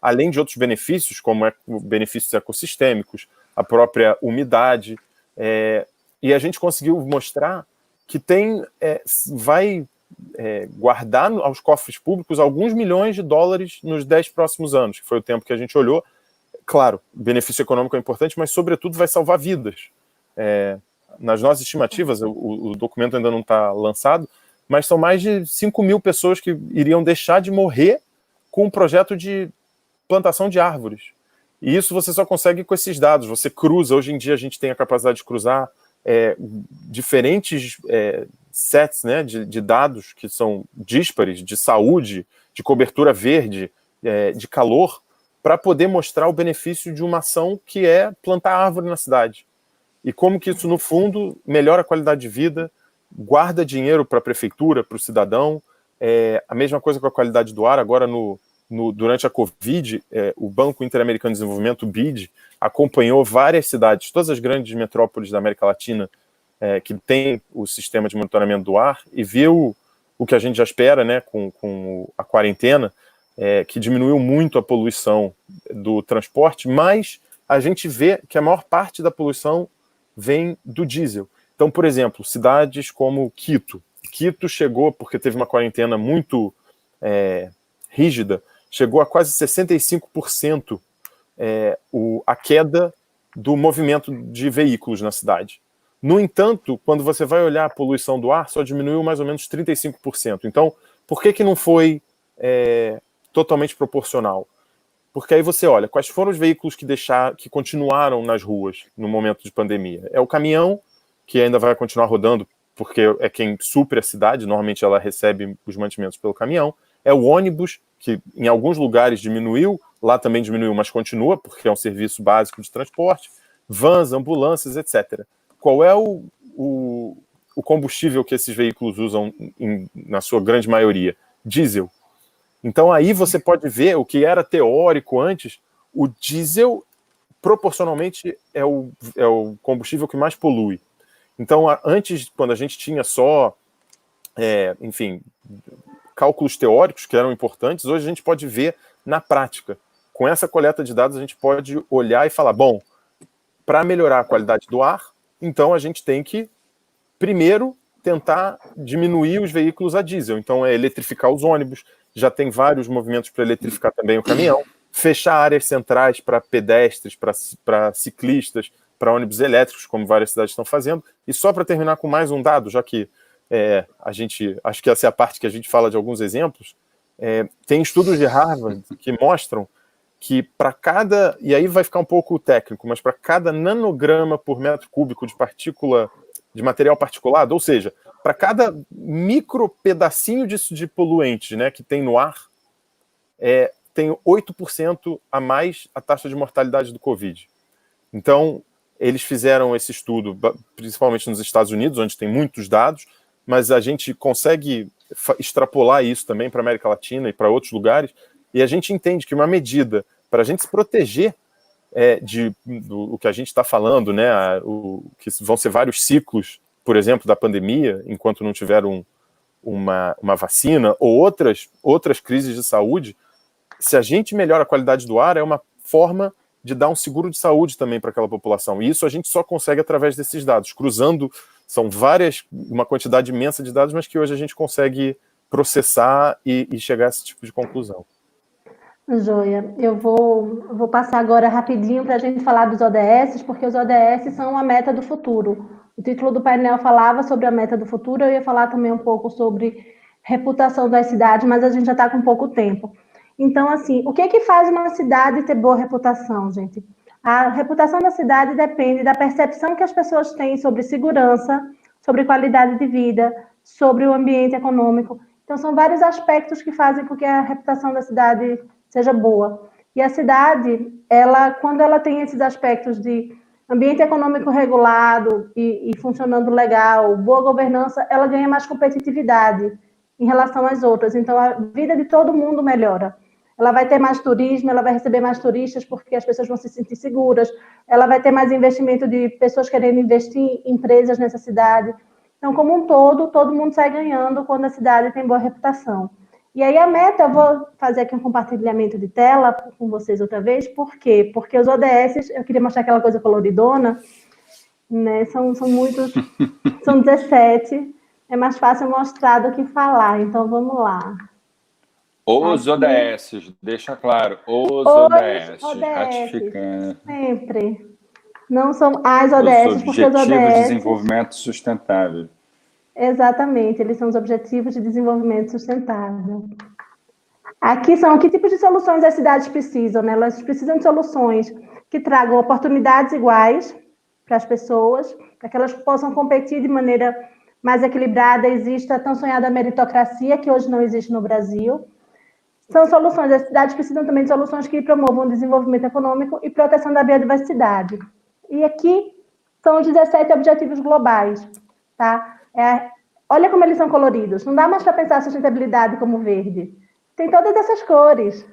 Speaker 1: além de outros benefícios, como benefícios ecossistêmicos, a própria umidade, e a gente conseguiu mostrar que vai guardar aos cofres públicos alguns milhões de dólares nos 10 próximos anos, que foi o tempo que a gente olhou. Claro, benefício econômico é importante, mas, sobretudo, vai salvar vidas. Nas nossas estimativas, o documento ainda não está lançado, mas são mais de 5 mil pessoas que iriam deixar de morrer com um projeto de plantação de árvores. E isso você só consegue com esses dados. Você cruza, hoje em dia a gente tem a capacidade de cruzar diferentes sets, né, de dados que são díspares, de saúde, de cobertura verde, de calor, para poder mostrar o benefício de uma ação que é plantar árvore na cidade. E como que isso, no fundo, melhora a qualidade de vida, guarda dinheiro para a prefeitura, para o cidadão. A mesma coisa com a qualidade do ar. Agora, durante a Covid, o Banco Interamericano de Desenvolvimento, o BID, acompanhou várias cidades, todas as grandes metrópoles da América Latina, que tem o sistema de monitoramento do ar, e viu o que a gente já espera, né, com a quarentena, que diminuiu muito a poluição do transporte, mas a gente vê que a maior parte da poluição vem do diesel. Então, por exemplo, cidades como Quito. Quito chegou, porque teve uma quarentena muito rígida, chegou a quase 65% a queda do movimento de veículos na cidade. No entanto, quando você vai olhar a poluição do ar, só diminuiu mais ou menos 35%. Então, por que não foi totalmente proporcional? Porque aí você olha, quais foram os veículos que continuaram nas ruas no momento de pandemia? É o caminhão, que ainda vai continuar rodando, porque é quem supre a cidade, normalmente ela recebe os mantimentos pelo caminhão. É o ônibus, que em alguns lugares diminuiu, lá também diminuiu, mas continua, porque é um serviço básico de transporte. Vans, ambulâncias, etc. Qual é o combustível que esses veículos usam na sua grande maioria? Diesel. Então aí você pode ver o que era teórico antes. O diesel, proporcionalmente, é o combustível que mais polui. Então, antes, quando a gente tinha só, enfim, cálculos teóricos que eram importantes, hoje a gente pode ver na prática. Com essa coleta de dados, a gente pode olhar e falar, bom, para melhorar a qualidade do ar, então a gente tem que, primeiro, tentar diminuir os veículos a diesel. Então, eletrificar os ônibus, já tem vários movimentos para eletrificar também o caminhão, fechar áreas centrais para pedestres, para ciclistas, para ônibus elétricos, como várias cidades estão fazendo. E só para terminar com mais um dado, já que acho que essa é a parte que a gente fala de alguns exemplos, tem estudos de Harvard que mostram que para cada, e aí vai ficar um pouco técnico, mas para cada nanograma por metro cúbico de partícula, de material particulado, ou seja, para cada micro pedacinho de poluentes, né, que tem no ar, tem 8% a mais a taxa de mortalidade do Covid. Então, eles fizeram esse estudo, principalmente nos Estados Unidos, onde tem muitos dados, mas a gente consegue extrapolar isso também para a América Latina e para outros lugares, e a gente entende que uma medida para a gente se proteger do que a gente está falando, né, que vão ser vários ciclos, por exemplo, da pandemia, enquanto não tiver uma vacina, ou outras crises de saúde, se a gente melhora a qualidade do ar, é uma forma de dar um seguro de saúde também para aquela população. E isso a gente só consegue através desses dados, cruzando, são uma quantidade imensa de dados, mas que hoje a gente consegue processar e chegar a esse tipo de conclusão.
Speaker 2: Joia, eu vou passar agora rapidinho para a gente falar dos ODS, porque os ODS são a meta do futuro. O título do painel falava sobre a meta do futuro, eu ia falar também um pouco sobre reputação das cidades, mas a gente já está com pouco tempo. Então, assim, o que faz uma cidade ter boa reputação, gente? A reputação da cidade depende da percepção que as pessoas têm sobre segurança, sobre qualidade de vida, sobre o ambiente econômico. Então, são vários aspectos que fazem com que a reputação da cidade seja boa. E a cidade, quando ela tem esses aspectos de ambiente econômico regulado e funcionando legal, boa governança, ela ganha mais competitividade em relação às outras. Então, a vida de todo mundo melhora. Ela vai ter mais turismo, ela vai receber mais turistas porque as pessoas vão se sentir seguras, ela vai ter mais investimento de pessoas querendo investir em empresas nessa cidade. Então, como um todo mundo sai ganhando quando a cidade tem boa reputação. E aí a meta, eu vou fazer aqui um compartilhamento de tela com vocês outra vez, por quê? Porque os ODS, eu queria mostrar aquela coisa coloridona, né? São muitos, são 17, é mais fácil mostrar do que falar, então vamos lá.
Speaker 3: Os
Speaker 2: Aqui.
Speaker 3: ODS, deixa claro, os
Speaker 2: ODS,
Speaker 3: ratificando.
Speaker 2: sempre. Não são as
Speaker 3: Os
Speaker 2: ODS, porque os
Speaker 3: Objetivos de
Speaker 2: ODS...
Speaker 3: Desenvolvimento Sustentável.
Speaker 2: Exatamente, eles são os Objetivos de Desenvolvimento Sustentável. Aqui são que tipos de soluções as cidades precisam, né? Elas precisam de soluções que tragam oportunidades iguais para as pessoas, para que elas possam competir de maneira mais equilibrada, exista a tão sonhada meritocracia, que hoje não existe no Brasil. São soluções, as cidades precisam também de soluções que promovam o desenvolvimento econômico e proteção da biodiversidade. E aqui são os 17 objetivos globais, tá? Olha como eles são coloridos. Não dá mais para pensar a sustentabilidade como verde. Tem todas essas cores,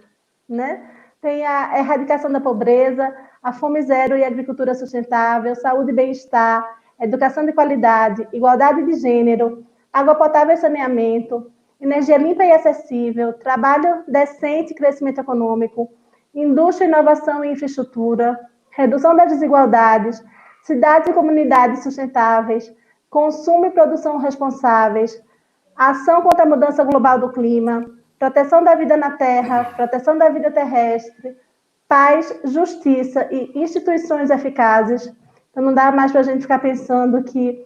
Speaker 2: né? Tem a erradicação da pobreza, a fome zero e a agricultura sustentável, saúde e bem-estar, educação de qualidade, igualdade de gênero, água potável e saneamento, energia limpa e acessível, trabalho decente e crescimento econômico, indústria, inovação e infraestrutura, redução das desigualdades, cidades e comunidades sustentáveis, consumo e produção responsáveis, ação contra a mudança global do clima, proteção da vida na terra, proteção da vida terrestre, paz, justiça e instituições eficazes. Então não dá mais para a gente ficar pensando que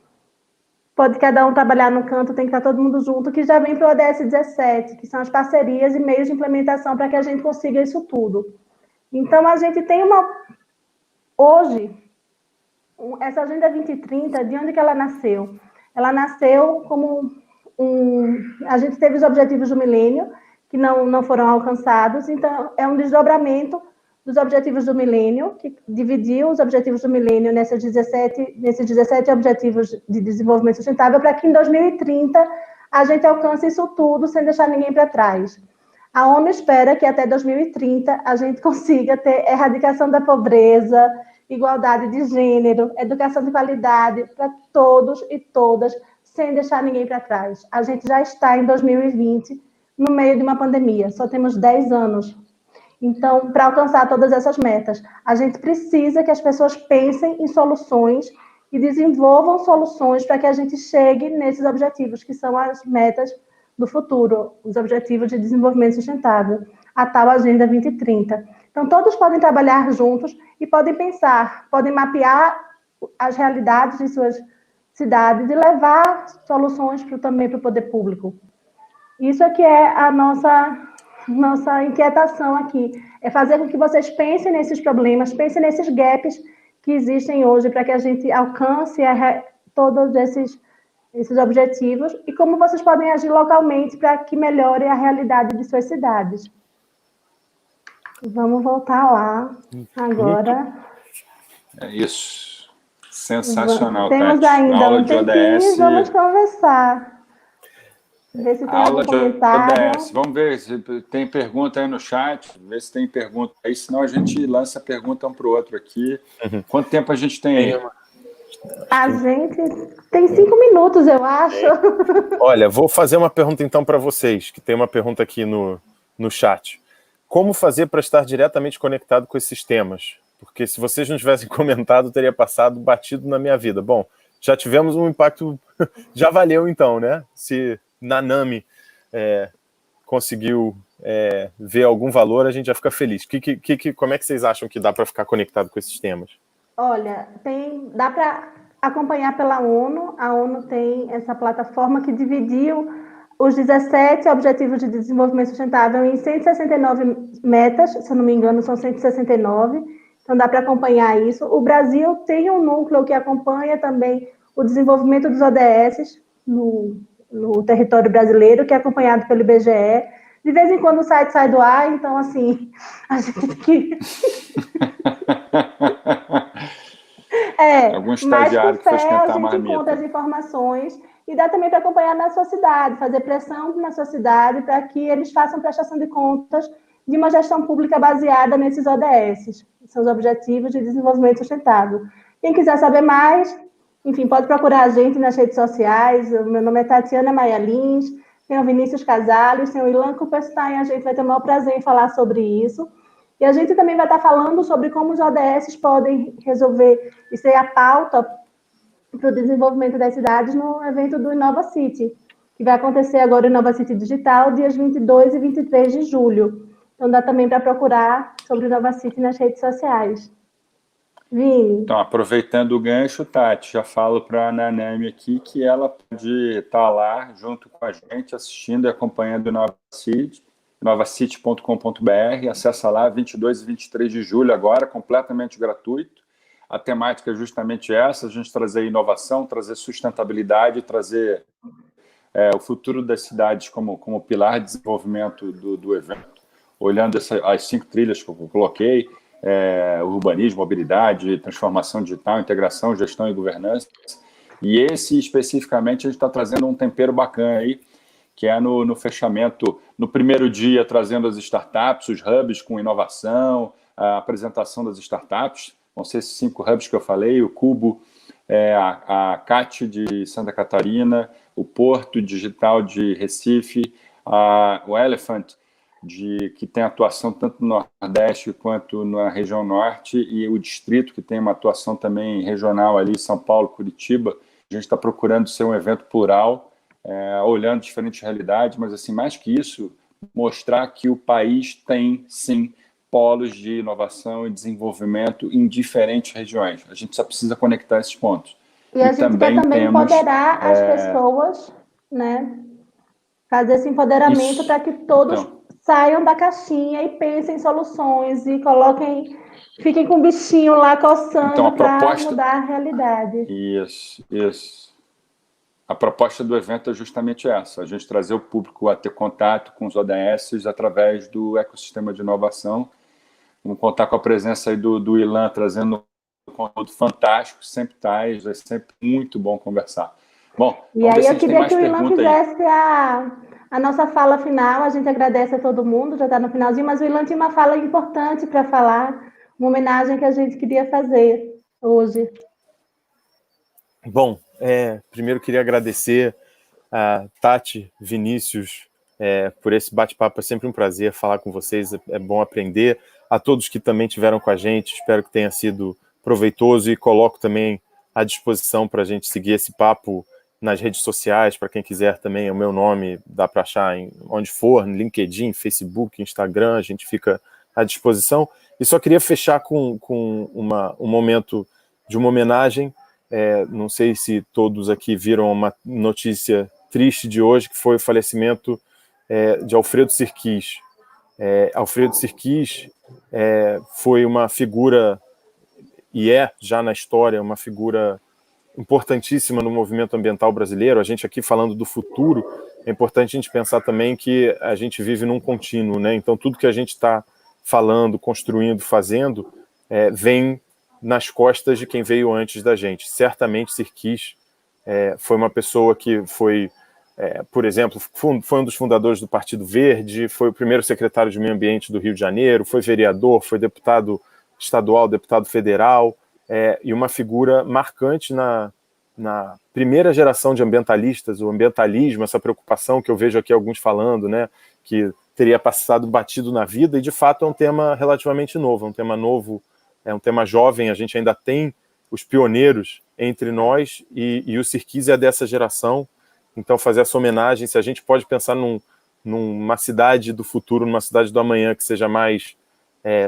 Speaker 2: pode cada um trabalhar no canto, tem que estar todo mundo junto, que já vem para o ODS 17, que são as parcerias e meios de implementação para que a gente consiga isso tudo. Então, a gente tem hoje, essa Agenda 2030, de onde que ela nasceu? Ela nasceu como a gente teve os objetivos do milênio, que não foram alcançados, então é um desdobramento dos objetivos do milênio, que dividiu os objetivos do milênio nesses 17 objetivos de desenvolvimento sustentável, para que em 2030 a gente alcance isso tudo sem deixar ninguém para trás. A ONU espera que até 2030 a gente consiga ter erradicação da pobreza, igualdade de gênero, educação de qualidade para todos e todas, sem deixar ninguém para trás. A gente já está em 2020, no meio de uma pandemia, só temos 10 anos. Então, para alcançar todas essas metas, a gente precisa que as pessoas pensem em soluções e desenvolvam soluções para que a gente chegue nesses objetivos, que são as metas do futuro, os objetivos de desenvolvimento sustentável, a tal Agenda 2030. Então, todos podem trabalhar juntos e podem pensar, podem mapear as realidades de suas cidades e levar soluções também para o poder público. Isso é que é a nossa inquietação aqui, é fazer com que vocês pensem nesses problemas, pensem nesses gaps que existem hoje para que a gente alcance todos esses objetivos e como vocês podem agir localmente para que melhore a realidade de suas cidades. Vamos voltar lá agora.
Speaker 3: É isso. Sensacional,
Speaker 2: Temos
Speaker 3: Tati.
Speaker 2: ainda
Speaker 3: Aula
Speaker 2: um
Speaker 3: de
Speaker 2: tempinho
Speaker 3: ODS.
Speaker 2: e vamos conversar. Ver se tem
Speaker 3: Aula
Speaker 2: algum
Speaker 3: de
Speaker 2: comentário.
Speaker 3: ODS. Vamos ver se tem pergunta aí no chat. Ver se tem pergunta aí, senão a gente lança a pergunta um para o outro aqui. Quanto tempo a gente tem aí?
Speaker 2: A gente tem 5 minutos, eu acho.
Speaker 1: Olha, vou fazer uma pergunta então para vocês, que tem uma pergunta aqui no chat. Como fazer para estar diretamente conectado com esses temas? Porque se vocês não tivessem comentado, teria passado batido na minha vida. Bom, já tivemos um impacto, já valeu então, né? Se Nanami conseguiu ver algum valor, a gente já fica feliz. Como é que vocês acham que dá para ficar conectado com esses temas?
Speaker 2: Olha, dá para acompanhar pela ONU. A ONU tem essa plataforma que dividiu os 17 Objetivos de Desenvolvimento Sustentável em 169 metas, se eu não me engano, são 169. Então, dá para acompanhar isso. O Brasil tem um núcleo que acompanha também o desenvolvimento dos ODS no território brasileiro, que é acompanhado pelo IBGE. De vez em quando o site sai do ar, então, assim, a gente tem que...
Speaker 3: Algum estagiário que foi esquentar a marmita.
Speaker 2: A gente encontra as informações e dá também para acompanhar na sua cidade, fazer pressão na sua cidade para que eles façam prestação de contas de uma gestão pública baseada nesses ODS, são os Objetivos de Desenvolvimento Sustentável. Quem quiser saber mais, enfim, pode procurar a gente nas redes sociais. O meu nome é Tatiana Maia Lins, tem o Vinícius Casales, tem o Ilan Kupperstein, a gente vai ter o maior prazer em falar sobre isso. E a gente também vai estar falando sobre como os ODS podem resolver e ser a pauta para o desenvolvimento das cidades no evento do Inova City, que vai acontecer agora no Inova City Digital, dias 22 e 23 de julho. Então dá também para procurar sobre o Inova City nas redes sociais. Vini.
Speaker 3: Então, aproveitando o gancho, Tati, já falo para a Nanami aqui que ela pode estar lá junto com a gente, assistindo e acompanhando o Nova City, novacity.com.br. Acessa lá, 22 e 23 de julho agora, completamente gratuito. A temática é justamente essa, a gente trazer inovação, trazer sustentabilidade, trazer o futuro das cidades como pilar de desenvolvimento do evento, olhando as 5 trilhas que eu coloquei, urbanismo, mobilidade, transformação digital, integração, gestão e governança. E esse, especificamente, a gente está trazendo um tempero bacana aí, que é no fechamento, no primeiro dia, trazendo as startups, os hubs com inovação, a apresentação das startups. Vão ser esses 5 hubs que eu falei, o Cubo, a CAT de Santa Catarina, o Porto Digital de Recife, o Elephant, que tem atuação tanto no Nordeste quanto na região Norte, e o Distrito, que tem uma atuação também regional ali, São Paulo, Curitiba. A gente está procurando ser um evento plural, olhando diferentes realidades, mas, assim, mais que isso, mostrar que o país tem, sim, polos de inovação e desenvolvimento em diferentes regiões. A gente só precisa conectar esses pontos.
Speaker 2: E a gente quer também empoderar as pessoas, né? Fazer esse empoderamento para que todos saiam da caixinha e pensem em soluções e fiquem com o bichinho lá coçando para mudar a realidade.
Speaker 3: Isso. A proposta do evento é justamente essa, a gente trazer o público a ter contato com os ODSs através do ecossistema de inovação. Vamos contar com a presença aí do Ilan, trazendo um conteúdo fantástico, sempre traz, é sempre muito bom conversar. Bom,
Speaker 2: e aí eu queria que o Ilan fizesse a nossa fala final. A gente agradece a todo mundo, já está no finalzinho, mas o Ilan tinha uma fala importante para falar, uma homenagem que a gente queria fazer hoje.
Speaker 1: Bom, primeiro queria agradecer a Tati, Vinícius, por esse bate-papo. É sempre um prazer falar com vocês, é bom aprender. A todos que também tiveram com a gente, espero que tenha sido proveitoso, e coloco também à disposição para a gente seguir esse papo nas redes sociais. Para quem quiser também, o meu nome dá para achar onde for, no LinkedIn, Facebook, Instagram, a gente fica à disposição. E só queria fechar com um momento de uma homenagem. Não sei se todos aqui viram uma notícia triste de hoje, que foi o falecimento de Alfredo Sirquis. Alfredo Sirquis foi uma figura, e já na história, uma figura importantíssima no movimento ambiental brasileiro. A gente aqui falando do futuro, é importante a gente pensar também que a gente vive num contínuo, né? Então tudo que a gente está falando, construindo, fazendo, vem nas costas de quem veio antes da gente. Certamente Sirquis foi uma pessoa que foi, por exemplo, foi um dos fundadores do Partido Verde, foi o primeiro secretário de Meio Ambiente do Rio de Janeiro, foi vereador, foi deputado estadual, deputado federal, e uma figura marcante na primeira geração de ambientalistas, o ambientalismo, essa preocupação que eu vejo aqui alguns falando, né, que teria passado batido na vida, e de fato é um tema relativamente novo, é um tema novo, é um tema jovem. A gente ainda tem os pioneiros entre nós, e o Sirquis é dessa geração. Então fazer essa homenagem, se a gente pode pensar numa cidade do futuro, numa cidade do amanhã que seja mais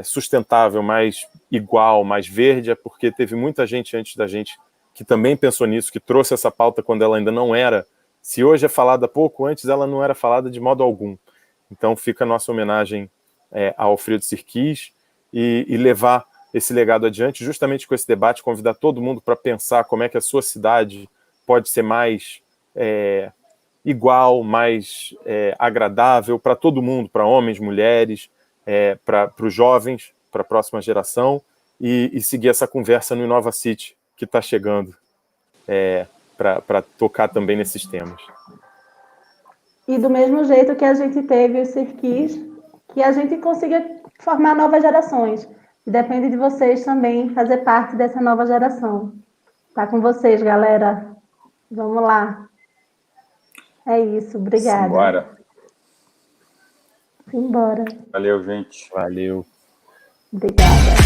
Speaker 1: sustentável, mais igual, mais verde, é porque teve muita gente antes da gente que também pensou nisso, que trouxe essa pauta quando ela ainda não era. Se hoje é falada pouco, antes ela não era falada de modo algum. Então fica a nossa homenagem ao Alfredo Sirquis, e levar esse legado adiante, justamente com esse debate, convidar todo mundo para pensar como é que a sua cidade pode ser mais igual, mais agradável para todo mundo, para homens, mulheres, para os jovens, para a próxima geração, e seguir essa conversa no Inova City, que está chegando, para tocar também nesses temas.
Speaker 2: E do mesmo jeito que a gente teve o Sirquis, que a gente consiga formar novas gerações. E depende de vocês também fazer parte dessa nova geração. Tá com vocês, galera. Vamos lá. É isso, obrigada.
Speaker 3: Simbora.
Speaker 2: Simbora.
Speaker 3: Valeu, gente.
Speaker 1: Valeu.
Speaker 2: Obrigada.